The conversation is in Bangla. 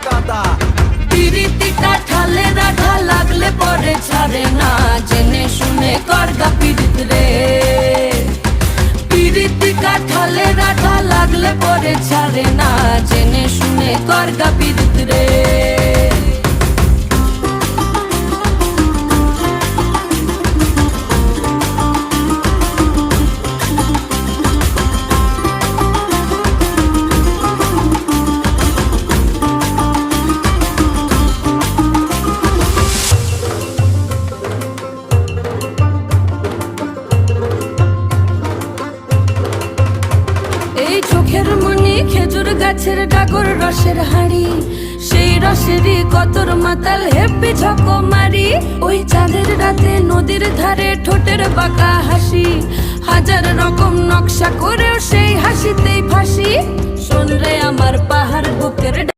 গাদা। পিরিতি কাঠালে রাধা লাগলে পরে ছাড়ে না, জেনে শুনে করগা পিরিত রে। পিরিতি কাঠালে রাধা লাগলে পরে ছাড়ে না, জেনে শুনে করগা পিরিত রে। এই চোখের মনি খেজুর গাছের ডাগর রসের হাড়ি, সেই রসেরই কতর মাতাল হেপি ঝকো মারি। ওই চাঁদের রাতে নদীর ধারে ঠোঁটের বাঁকা হাসি, হাজার রকম নকশা করেও সেই হাসিতেই ফাঁসি। শোন রে আমার পাহাড় বুকের